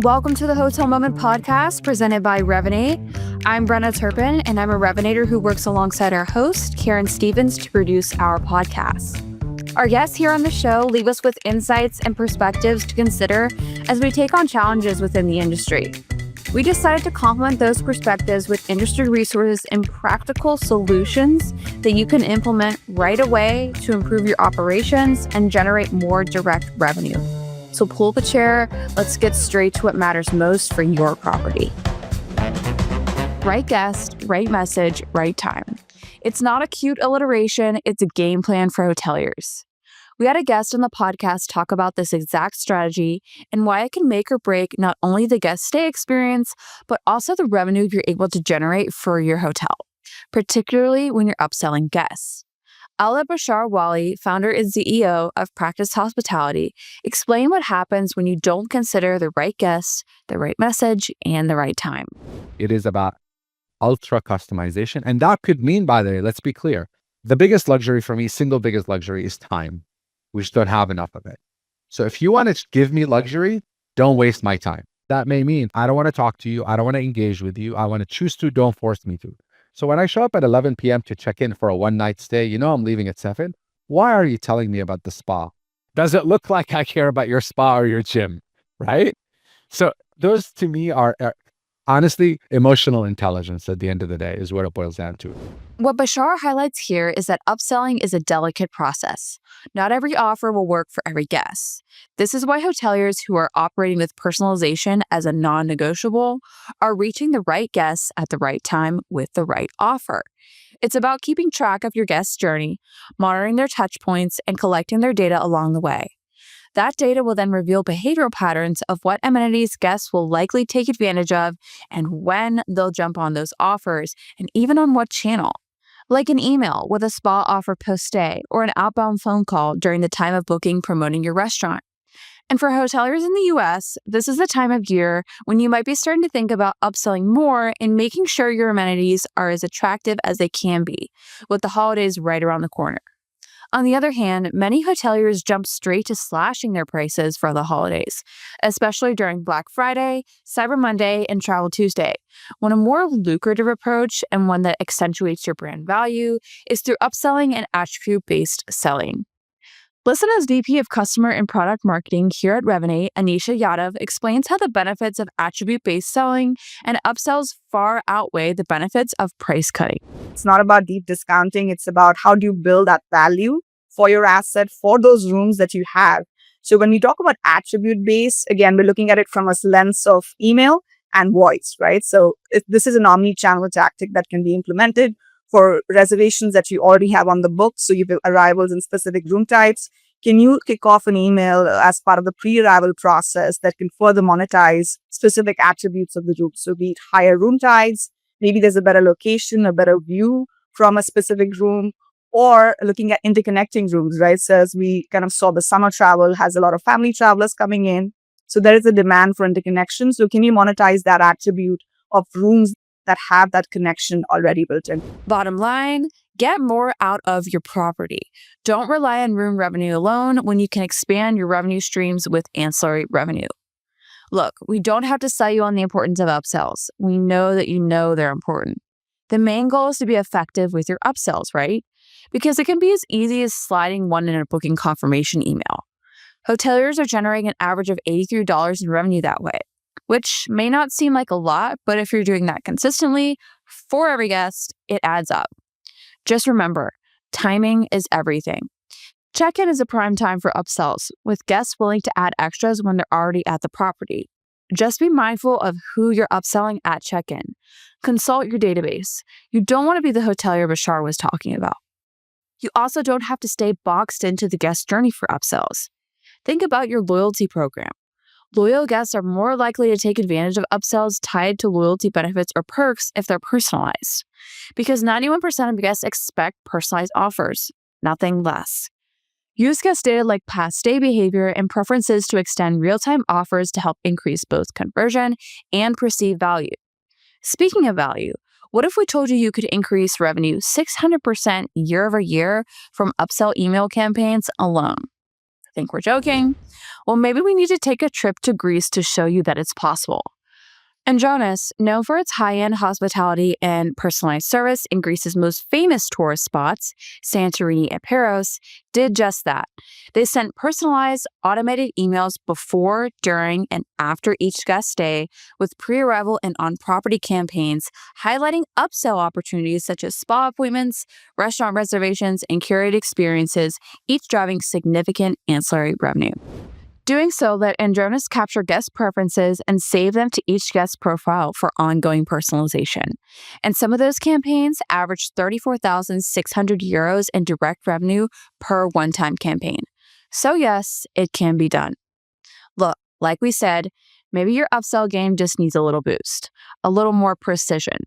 Welcome to the Hotel Moment podcast presented by Revenate. I'm Brenna Turpin, and I'm a Revenator who works alongside our host, Karen Stevens, to produce our podcast. Our guests here on the show leave us with insights and perspectives to consider as we take on challenges within the industry. We decided to complement those perspectives with industry resources and practical solutions that you can implement right away to improve your operations and generate more direct revenue. So pull the chair, let's get straight to what matters most for your property. Right guest, right message, right time. It's not a cute alliteration, it's a game plan for hoteliers. We had a guest on the podcast talk about this exact strategy and why it can make or break not only the guest stay experience, but also the revenue you're able to generate for your hotel, particularly when you're upselling guests. I'll let Bashar Wali, founder and CEO of Practice Hospitality, explain what happens when you don't consider the right guest, the right message, and the right time. It is about ultra customization. And that could mean, by the way, let's be clear, the biggest luxury for me, single biggest luxury is time. We just don't have enough of it. So if you want to give me luxury, don't waste my time. That may mean I don't want to talk to you. I don't want to engage with you. I want to choose to, don't force me to. So when I show up at 11 p.m. to check in for a one-night stay, you know I'm leaving at 7. Why are you telling me about the spa? Does it look like I care about your spa or your gym, right? So those to me are honestly emotional intelligence at the end of the day is what it boils down to. What Bashar highlights here is that upselling is a delicate process. Not every offer will work for every guest. This is why hoteliers who are operating with personalization as a non-negotiable are reaching the right guests at the right time with the right offer. It's about keeping track of your guest's journey, monitoring their touch points, and collecting their data along the way. That data will then reveal behavioral patterns of what amenities guests will likely take advantage of and when they'll jump on those offers, and even on what channel. Like an email with a spa offer post-stay or an outbound phone call during the time of booking promoting your restaurant. And for hoteliers in the US, this is the time of year when you might be starting to think about upselling more and making sure your amenities are as attractive as they can be, with the holidays right around the corner. On the other hand, many hoteliers jump straight to slashing their prices for the holidays, especially during Black Friday, Cyber Monday, and Travel Tuesday, when a more lucrative approach and one that accentuates your brand value is through upselling and attribute-based selling. Listen as VP of Customer and Product Marketing here at Revenate, Anisha Yadav, explains how the benefits of attribute-based selling and upsells far outweigh the benefits of price cutting. It's not about deep discounting. It's about how do you build that value for your asset, for those rooms that you have. So when we talk about attribute-based, again, we're looking at it from a lens of email and voice, right? So this is an omni-channel tactic that can be implemented for reservations that you already have on the book. So you have arrivals in specific room types. Can you kick off an email as part of the pre-arrival process that can further monetize specific attributes of the room? So be it higher room tides, maybe there's a better location, a better view from a specific room, or looking at interconnecting rooms, right? So as we kind of saw, the summer travel has a lot of family travelers coming in. So there is a demand for interconnection. So can you monetize that attribute of rooms that have that connection already built in? Bottom line, get more out of your property. Don't rely on room revenue alone when you can expand your revenue streams with ancillary revenue. Look, we don't have to sell you on the importance of upsells. We know that you know they're important. The main goal is to be effective with your upsells, right? Because it can be as easy as sliding one in a booking confirmation email. Hoteliers are generating an average of $83 in revenue that way, which may not seem like a lot, but if you're doing that consistently for every guest, it adds up. Just remember, timing is everything. Check-in is a prime time for upsells, with guests willing to add extras when they're already at the property. Just be mindful of who you're upselling at check-in. Consult your database. You don't want to be the hotelier Bashar was talking about. You also don't have to stay boxed into the guest journey for upsells. Think about your loyalty program. Loyal guests are more likely to take advantage of upsells tied to loyalty benefits or perks if they're personalized, because 91% of guests expect personalized offers, nothing less. Use guest data like past stay behavior and preferences to extend real-time offers to help increase both conversion and perceived value. Speaking of value, what if we told you could increase revenue 600% year over year from upsell email campaigns alone? think we're joking? Well, maybe we need to take a trip to Greece to show you that it's possible. Andronis, known for its high-end hospitality and personalized service in Greece's most famous tourist spots, Santorini and Paros, did just that. They sent personalized, automated emails before, during, and after each guest stay with pre-arrival and on-property campaigns highlighting upsell opportunities such as spa appointments, restaurant reservations, and curated experiences, each driving significant ancillary revenue. Doing so let Andronis capture guest preferences and save them to each guest profile for ongoing personalization. And some of those campaigns averaged 34,600 euros in direct revenue per one-time campaign. So yes, it can be done. Look, like we said, maybe your upsell game just needs a little boost, a little more precision.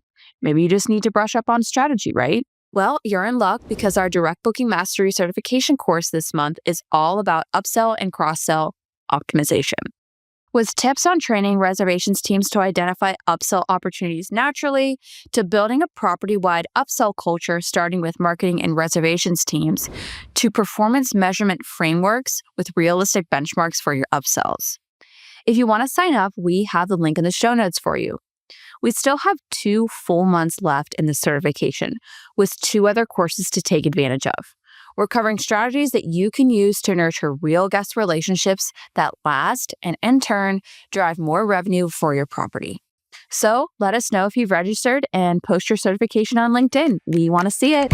Maybe you just need to brush up on strategy, right? Well, you're in luck because our Direct Booking Mastery certification course this month is all about upsell and cross-sell optimization. With tips on training reservations teams to identify upsell opportunities naturally, to building a property-wide upsell culture starting with marketing and reservations teams, to performance measurement frameworks with realistic benchmarks for your upsells. If you want to sign up, we have the link in the show notes for you. We still have 2 full months left in the certification, with 2 other courses to take advantage of. We're covering strategies that you can use to nurture real guest relationships that last and, in turn, drive more revenue for your property. So let us know if you've registered and post your certification on LinkedIn. We want to see it.